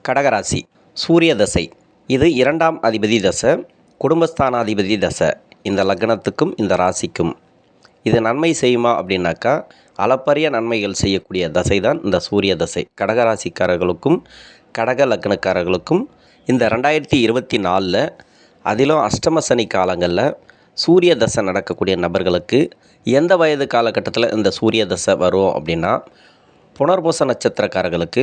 கடகராசி சூரிய தசை. இது 2ஆம் அதிபதி தசை, குடும்பஸ்தானாதிபதி தசை. இந்த லக்னத்துக்கும் இந்த ராசிக்கும் இது நன்மை செய்யுமா அப்படின்னாக்கா, அளப்பரிய நன்மைகள் செய்யக்கூடிய தசை தான் இந்த சூரிய தசை. கடகராசிக்காரர்களுக்கும் கடக லக்னக்காரர்களுக்கும் இந்த 2024 அதிலும் அஷ்டம சனி காலங்களில் சூரிய தசை நடக்கக்கூடிய நபர்களுக்கு எந்த வயது காலகட்டத்தில் இந்த சூரிய தசை வரும் அப்படின்னா, புனர்பூச நட்சத்திரக்காரர்களுக்கு,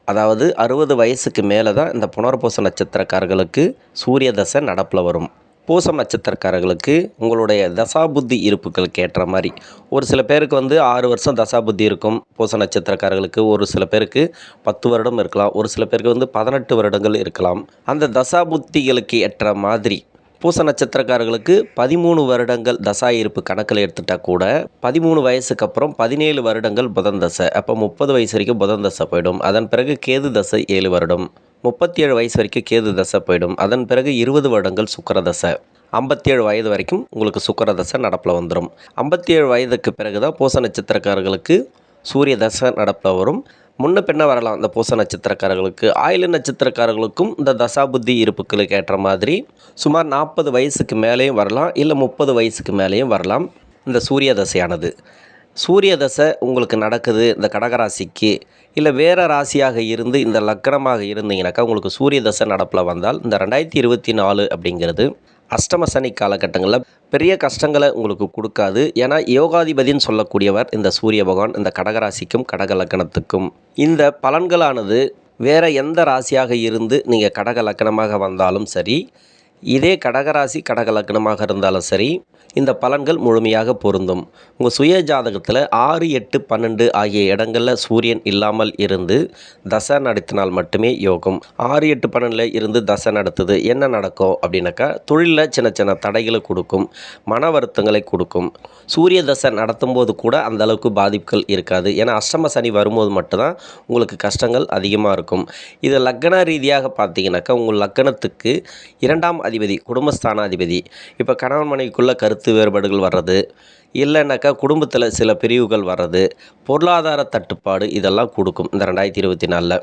அதாவது 60 வயசுக்கு மேலே தான் இந்த புனர்பூச நட்சத்திரக்காரர்களுக்கு சூரிய தசை நடப்பில் வரும். பூசம் நட்சத்திரக்காரர்களுக்கு உங்களுடைய தசாபுத்தி இருப்புகளுக்கு ஏற்ற மாதிரி ஒரு சில பேருக்கு 6 வருஷம் தசாபுத்தி இருக்கும். பூச நட்சத்திரக்காரர்களுக்கு ஒரு சில பேருக்கு 10 வருடம் இருக்கலாம், ஒரு சில பேருக்கு 18 வருடங்கள் இருக்கலாம். அந்த தசாபுத்திகளுக்கு ஏற்ற மாதிரி பூச நட்சத்திரக்காரர்களுக்கு 13 வருடங்கள் தசா இருப்பு கணக்கில் எடுத்துட்டால் கூட 13 வயசுக்கு அப்புறம் 17 வருடங்கள் புதன் தசை. அப்போ 30 வயசு வரைக்கும் புதன் தசை போயிடும். அதன் பிறகு கேது தசை 7 வருடம். 37 வயசு வரைக்கும் கேது தசை போயிடும். அதன் பிறகு 20 வருடங்கள் சுக்கிர தசை. 57 வயது வரைக்கும் உங்களுக்கு சுக்கிர தசை நடப்பில் வந்துடும். 57 வயதுக்கு பிறகு தான் பூச நட்சத்திரக்காரர்களுக்கு சூரிய தசை நடப்பில் வரும். முன்ன பின்ன வரலாம் இந்த பூச நட்சத்திரக்காரர்களுக்கு. ஆயில நட்சத்திரக்காரர்களுக்கும் இந்த தசாபுத்தி இருப்புகளுக்கு ஏற்ற மாதிரி சுமார் 40 வயசுக்கு மேலேயும் வரலாம், இல்லை 30 வயசுக்கு மேலேயும் வரலாம் இந்த சூரிய தசையானது. சூரிய தசை உங்களுக்கு நடக்குது இந்த கடகராசிக்கு, இல்லை வேறு ராசியாக இருந்து இந்த லக்னமாக இருந்தீங்கன்னாக்கா உங்களுக்கு சூரிய தசை நடப்பில் வந்தால் இந்த 2024 அப்படிங்கிறது அஷ்டம சனி காலகட்டங்களில் பெரிய கஷ்டங்களை உங்களுக்கு கொடுக்காது. ஏன்னா யோகாதிபதின்னு சொல்லக்கூடியவர் இந்த சூரிய பகவான் இந்த கடகராசிக்கும் கடக லக்னத்துக்கும். இந்த பலன்களானது வேறு எந்த ராசியாக இருந்து நீங்கள் கடக லக்னமாக வந்தாலும் சரி, இதே கடகராசி கடக லக்னமாக இருந்தாலும் சரி, இந்த பலன்கள் முழுமையாக பொருந்தும். உங்கள் சுய ஜாதகத்தில் 6, 8, 12 ஆகிய இடங்களில் சூரியன் இல்லாமல் இருந்து தசை நடத்தினால் மட்டுமே யோகம். 6, 8, 12 இருந்து தசை நடத்துது என்ன நடக்கும் அப்படின்னாக்கா, தொழிலில் சின்ன சின்ன தடைகளை கொடுக்கும், மன வருத்தங்களை கொடுக்கும். சூரிய தசை நடத்தும் போது கூட அந்த அளவுக்கு பாதிப்புகள் இருக்காது. ஏன்னா அஷ்டம சனி வரும்போது மட்டும்தான் உங்களுக்கு கஷ்டங்கள் அதிகமாக இருக்கும். இது லக்ன ரீதியாக பார்த்தீங்கன்னாக்கா, உங்கள் லக்னத்துக்கு 2ஆம் அதிபதி குடும்பஸ்தானாதிபதி. இப்போ கணவன் மனைவிக்குள்ள கருத்து வேறுபாடுகள் வர்றது, இல்லைன்னாக்கா குடும்பத்தில் சில பிரிவுகள் வர்றது, பொருளாதார தட்டுப்பாடு இதெல்லாம் கொடுக்கும் இந்த 2024.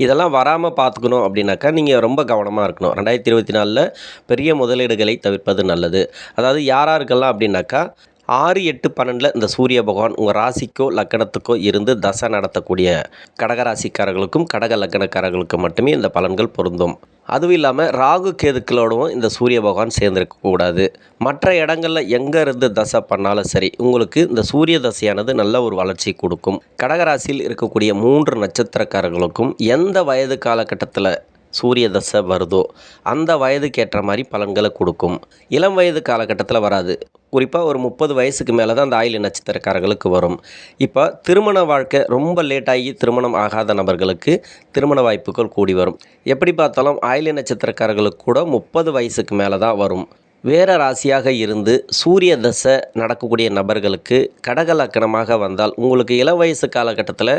இதெல்லாம் வராமல் பார்த்துக்கணும் அப்படின்னாக்கா நீங்கள் ரொம்ப கவனமாக இருக்கணும். 2024 பெரிய முதலீடுகளை தவிர்ப்பது நல்லது. அதாவது யாராருக்கெல்லாம் அப்படின்னாக்கா 6, 8, 12 இந்த சூரிய பகவான் உங்கள் ராசிக்கோ லக்கணத்துக்கோ இருந்து தசை நடத்தக்கூடிய கடகராசிக்காரர்களுக்கும் கடக லக்கணக்காரர்களுக்கும் மட்டுமே இந்த பலன்கள் பொருந்தும். அதுவும் இல்லாமல் ராகு கேதுக்களோடவும் இந்த சூரிய பகவான் சேர்ந்திருக்கக்கூடாது. மற்ற இடங்களில் எங்கே இருந்து தசை பண்ணாலும் சரி, உங்களுக்கு இந்த சூரிய தசையானது நல்ல ஒரு வளர்ச்சி கொடுக்கும். கடகராசியில் இருக்கக்கூடிய 3 நட்சத்திரக்காரர்களுக்கும் எந்த வயது காலகட்டத்தில் சூரிய தசை வருதோ அந்த வயதுக்கு ஏற்ற மாதிரி பலன்களை கொடுக்கும். இளம் வயது காலகட்டத்தில் வராது. குறிப்பாக ஒரு 30 வயசுக்கு மேலே தான் அந்த ஆயில நட்சத்திரக்காரர்களுக்கு வரும். இப்போ திருமண வாழ்க்கை ரொம்ப லேட்டாகி திருமணம் ஆகாத நபர்களுக்கு திருமண வாய்ப்புகள் கூடி வரும். எப்படி பார்த்தாலும் ஆயில நட்சத்திரக்காரர்களுக்கு கூட 30 வயசுக்கு மேலே தான் வரும். வேறு ராசியாக இருந்து சூரிய தசை நடக்கக்கூடிய நபர்களுக்கு கடக லக்னமாக வந்தால் உங்களுக்கு இளம் வயசு காலகட்டத்தில்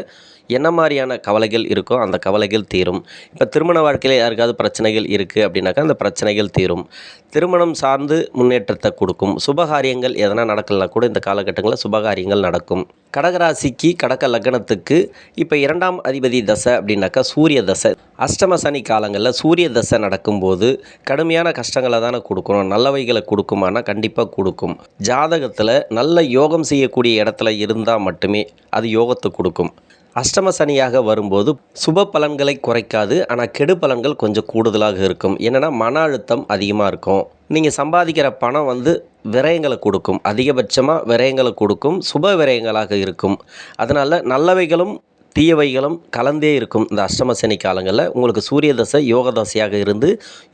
என்ன மாதிரியான கவலைகள் இருக்கோ அந்த கவலைகள் தீரும். இப்போ திருமண வாழ்க்கையில் யாருக்காவது பிரச்சனைகள் இருக்குது அப்படின்னாக்கா அந்த பிரச்சனைகள் தீரும். திருமணம் சார்ந்து முன்னேற்றத்தை கொடுக்கும். சுபகாரியங்கள் எதனா நடக்கலாம் கூட இந்த காலகட்டங்களில் சுபகாரியங்கள் நடக்கும். கடகராசிக்கு கடக லக்னத்துக்கு இப்போ 2ஆம் அதிபதி தசை அப்படின்னாக்கா சூரிய தசை. அஷ்டம சனி காலங்களில் சூரிய தசை நடக்கும்போது கடுமையான கஷ்டங்களை தானே கொடுக்கணும், நல்லவைகளை கொடுக்குமானா கண்டிப்பாக கொடுக்கும். ஜாதகத்தில் நல்ல யோகம் செய்யக்கூடிய இடத்துல இருந்தால் மட்டுமே அது யோகத்தை கொடுக்கும். அஷ்டம சனியாக வரும்போது சுப பலன்களை குறைக்காது, ஆனால் கெடு பலன்கள் கொஞ்சம் கூடுதலாக இருக்கும். என்னென்னா மன அழுத்தம் அதிகமாக இருக்கும். நீங்கள் சம்பாதிக்கிற பணம் விரயங்களை கொடுக்கும், அதிகபட்சமாக விரயங்களை கொடுக்கும், சுப விரயங்களாக இருக்கும். அதனால் நல்லவைகளும் தீயவைகளும் கலந்தே இருக்கும். இந்த அஷ்டம சனி காலங்களில் உங்களுக்கு சூரிய தசை யோக தசையாக இருந்து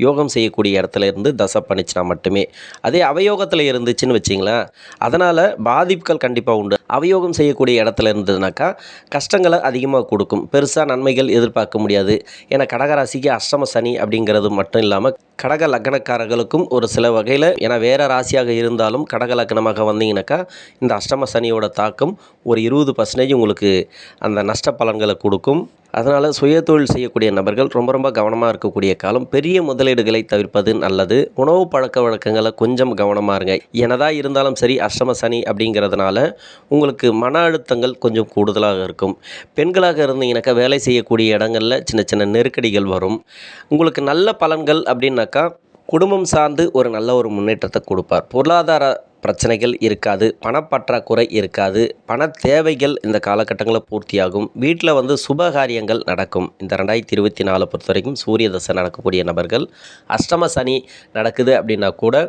யோகம் செய்யக்கூடிய இடத்துல இருந்து தசை பண்ணிச்சுனா மட்டுமே. அதே அவயோகத்தில் இருந்துச்சுன்னு வச்சிங்களேன், அதனால் பாதிப்புகள் கண்டிப்பாக உண்டு. அவயோகம் செய்யக்கூடிய இடத்துல இருந்ததுனாக்கா கஷ்டங்களை அதிகமாக கொடுக்கும், பெருசாக நன்மைகள் எதிர்பார்க்க முடியாது. ஏன்னா கடகராசிக்கு அஷ்டம சனி அப்படிங்கிறது மட்டும் இல்லாமல் கடக லக்னக்காரர்களுக்கும் ஒரு சில வகையில், ஏன்னா வேறு ராசியாக இருந்தாலும் கடக லக்னமாக வந்தீங்கன்னாக்கா இந்த அஷ்டம சனியோட தாக்கம் ஒரு 20% உங்களுக்கு அந்த நஷ்ட பலன்களை கொடுக்கும். அதனால் சுயதொழில் செய்யக்கூடிய நபர்கள் ரொம்ப கவனமாக இருக்கக்கூடிய காலம். பெரிய முதலீடுகளை தவிர்ப்பது நல்லது. உணவு பழக்க வழக்கங்களை கொஞ்சம் கவனமாக இருங்க. என்னதான் இருந்தாலும் சரி, அஷ்டம சனி அப்படிங்கிறதுனால உங்களுக்கு மன அழுத்தங்கள் கொஞ்சம் கூடுதலாக இருக்கும். பெண்களாக இருந்தீங்கன்னாக்கா வேலை செய்யக்கூடிய இடங்களில் சின்ன சின்ன நெருக்கடிகள் வரும். உங்களுக்கு நல்ல பலன்கள் அப்படின்னாக்கா குடும்பம் சார்ந்து ஒரு நல்ல ஒரு முன்னேற்றத்தை கொடுப்பார். பொருளாதார பிரச்சனைகள் இருக்காது, பணப்பற்றாக்குறை இருக்காது, பண தேவைகள் இந்த காலகட்டங்களில் பூர்த்தியாகும். வீட்டில் சுபகாரியங்கள் நடக்கும். இந்த 2024 பொறுத்த வரைக்கும் சூரிய தசை நடக்கக்கூடிய நபர்கள், அஷ்டம சனி நடக்குது அப்படின்னா கூட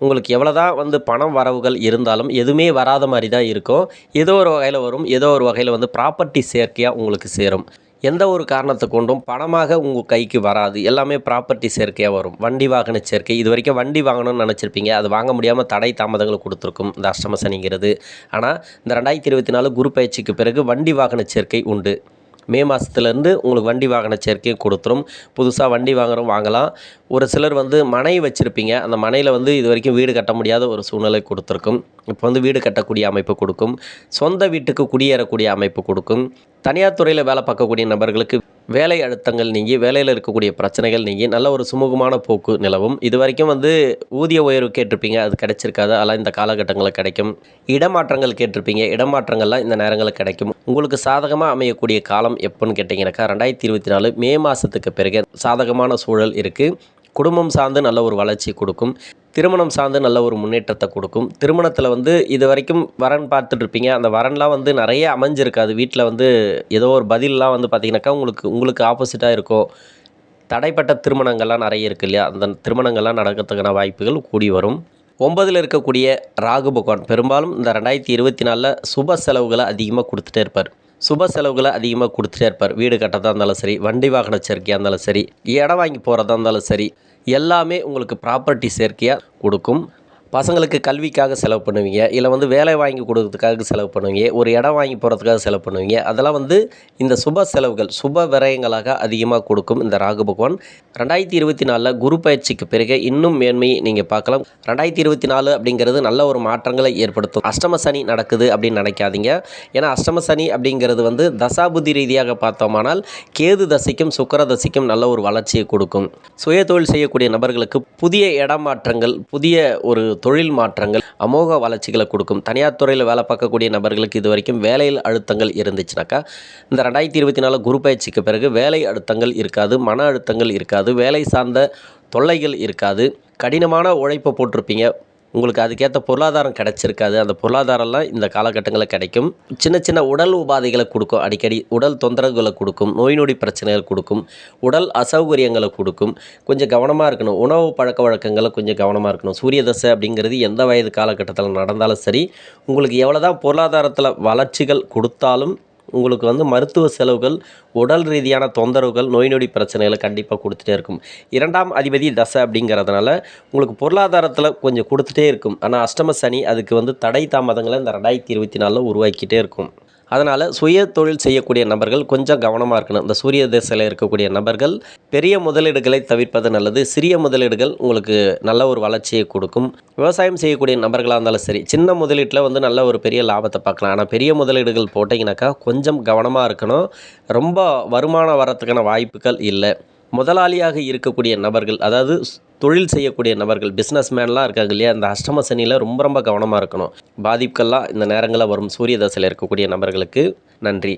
உங்களுக்கு எவ்வளோதான் பணம் வரவுகள் இருந்தாலும் எதுவுமே வராத மாதிரி தான் இருக்கும். ஏதோ ஒரு வகையில் வரும், ஏதோ ஒரு வகையில் ப்ராப்பர்ட்டி சேர்க்கையாக உங்களுக்கு சேரும். எந்த ஒரு காரணத்தை கொண்டும் பணமாக உங்கள் கைக்கு வராது. எல்லாமே ப்ராப்பர்ட்டி சேர்க்கையாக வரும். வண்டி வாகன சேர்க்கை, இது வரைக்கும் வண்டி வாங்கணும்னு நினச்சிருப்பீங்க, அது வாங்க முடியாமல் தடை தாமதங்களை கொடுத்துருக்கும் இந்த அஷ்டம சனிங்கிறது. ஆனால் இந்த 2024 குரு பயிற்சிக்கு பிறகு வண்டி வாகன சேர்க்கை உண்டு. மே மாதத்துலேருந்து உங்களுக்கு வண்டி வாகன சேர்க்கையும் கொடுத்துரும். புதுசாக வண்டி வாங்கலாம். ஒரு சிலர் மனை வச்சுருப்பீங்க, அந்த மனையில் இது வரைக்கும் வீடு கட்ட முடியாத ஒரு சூழ்நிலை கொடுத்துருக்கும். இப்போ வீடு கட்டக்கூடிய அமைப்பு கொடுக்கும். சொந்த வீட்டுக்கு குடியேறக்கூடிய அமைப்பு கொடுக்கும். தனியார் துறையில் வேலை பார்க்கக்கூடிய நபர்களுக்கு வேலை அழுத்தங்கள் நீங்கி, வேலையில் இருக்கக்கூடிய பிரச்சனைகள் நீங்கி நல்ல ஒரு சுமூகமான போக்கு நிலவும். இது வரைக்கும் ஊதிய உயர்வு கேட்டிருப்பீங்க, அது கிடைச்சிருக்காது, அதெல்லாம் இந்த காலகட்டங்களில் கிடைக்கும். இடமாற்றங்கள் கேட்டிருப்பீங்க, இடமாற்றங்கள்லாம் இந்த நேரங்களில் கிடைக்கும். உங்களுக்கு சாதகமாக அமையக்கூடிய காலம் எப்போன்னு கேட்டிங்கனாக்கா 2024 மே மாதத்துக்கு பிறகு சாதகமான சூழல் இருக்குது. குடும்பம் சார்ந்து நல்ல ஒரு வளர்ச்சி கொடுக்கும். திருமணம் சார்ந்து நல்ல ஒரு முன்னேற்றத்தை கொடுக்கும். திருமணத்தில் இது வரைக்கும் வரன் பார்த்துட்ருப்பீங்க, அந்த வரன்லாம் நிறைய அமைஞ்சிருக்காது. வீட்டில் ஏதோ ஒரு பதிலெலாம் பார்த்திங்கனாக்கா உங்களுக்கு ஆப்போசிட்டாக இருக்கும். தடைப்பட்ட திருமணங்கள்லாம் நிறைய இருக்குது இல்லையா, அந்த திருமணங்கள்லாம் நடக்கிறதுக்கான வாய்ப்புகள் கூடி வரும். 9ல் இருக்கக்கூடிய ராகு பகவான் பெரும்பாலும் இந்த 2024 சுப செலவுகளை அதிகமாக கொடுத்துட்டே இருப்பார். வீடு கட்டதாக இருந்தாலும் சரி, வண்டி வாகன சேர்க்கையாக இருந்தாலும் சரி, இடம் வாங்கி போகிறதா இருந்தாலும் சரி, எல்லாமே உங்களுக்கு ப்ராப்பர்ட்டி சேர்க்கையாக கொடுக்கும். பசங்களுக்கு கல்விக்காக செலவு பண்ணுவீங்க, இல்லை வேலை வாங்கி கொடுக்கறதுக்காக செலவு பண்ணுவீங்க, ஒரு இடம் வாங்கி போகிறதுக்காக செலவு பண்ணுவீங்க. அதெல்லாம் இந்த சுப செலவுகள், சுப விரயங்களாக அதிகமாக கொடுக்கும் இந்த ராகு பகவான். 2024 குரு பயிற்சிக்கு பிறகு இன்னும் மேன்மையை நீங்கள் பார்க்கலாம். 2024 அப்படிங்கிறது நல்ல ஒரு மாற்றங்களை ஏற்படுத்தும். அஷ்டம சனி நடக்குது அப்படின்னு நினைக்காதீங்க. ஏன்னா அஷ்டம சனி அப்படிங்கிறது தசாபுத்தி ரீதியாக பார்த்தோமானால் கேது தசைக்கும் சுக்கிர தசைக்கும் நல்ல ஒரு வளர்ச்சியை கொடுக்கும். சுய தொழில் செய்யக்கூடிய நபர்களுக்கு புதிய இடமாற்றங்கள், புதிய ஒரு தொழில் மாற்றங்கள், அமோக வளர்ச்சிகளை கொடுக்கும். தனியார் துறையில் வேலை பார்க்கக்கூடிய நபர்களுக்கு இது வரைக்கும் வேலையில் அழுத்தங்கள் இருந்துச்சுனாக்கா இந்த 2024 குரு பயிற்சிக்கு பிறகு வேலை அழுத்தங்கள் இருக்காது, மன அழுத்தங்கள் இருக்காது, வேலை சார்ந்த தொல்லைகள் இருக்காது. கடினமான உழைப்பை போட்டிருப்பீங்க, உங்களுக்கு அதுக்கேற்ற பொருளாதாரம் கிடச்சிருக்காது. அந்த பொருளாதாரம்லாம் இந்த காலகட்டங்களில் கிடைக்கும். சின்ன உடல் உபாதைகளை கொடுக்கும், அடிக்கடி உடல் தொந்தரவுகளை கொடுக்கும், நோய் நொடி பிரச்சனைகள் கொடுக்கும், உடல் அசௌகரியங்களை கொடுக்கும். கொஞ்சம் கவனமாக இருக்கணும். உணவு பழக்க வழக்கங்களை கொஞ்சம் கவனமாக இருக்கணும். சூரிய தசை அப்படிங்கிறது எந்த வயது காலகட்டத்தில் நடந்தாலும் சரி, உங்களுக்கு எவ்வளோ தான் பொருளாதாரத்தில் வளர்ச்சிகள் கொடுத்தாலும் உங்களுக்கு மருத்துவ செலவுகள், உடல் ரீதியான தொந்தரவுகள், நோய் நொடி பிரச்சனைகளை கண்டிப்பாக கொடுத்துட்டே இருக்கும். 2ஆம் அதிபதி தசை அப்படிங்கிறதுனால உங்களுக்கு பொருளாதாரத்தில் கொஞ்சம் கொடுத்துட்டே இருக்கும். ஆனால் அஷ்டம சனி அதுக்கு தடை தாமதங்களை இந்த 2024 உருவாக்கிட்டே இருக்கும். அதனால் சுய தொழில் செய்யக்கூடிய நபர்கள் கொஞ்சம் கவனமாக இருக்கணும். இந்த சூரிய திசையில் இருக்கக்கூடிய நபர்கள் பெரிய முதலீடுகளை தவிர்ப்பது நல்லது. சிறிய முதலீடுகள் உங்களுக்கு நல்ல ஒரு வளர்ச்சியை கொடுக்கும். விவசாயம் செய்யக்கூடிய நபர்களாக இருந்தாலும் சரி, சின்ன முதலீட்டில் நல்ல ஒரு பெரிய லாபத்தை பார்க்கலாம். ஆனால் பெரிய முதலீடுகள் போட்டிங்கனாக்கா கொஞ்சம் கவனமாக இருக்கணும். ரொம்ப வருமானம் வரத்துக்கான வாய்ப்புகள் இல்லை. முதலாளியாக இருக்கக்கூடிய நபர்கள், அதாவது தொழில் செய்யக்கூடிய நபர்கள், பிஸ்னஸ் மேன்லாம் இருக்காங்க இல்லையா, இந்த அஷ்டம சனியில் ரொம்ப கவனமாக இருக்கணும். பாதிப்புகள்லாம் இந்த நேரங்களில் வரும் சூரிய தசையில் இருக்கக்கூடிய நபர்களுக்கு. நன்றி.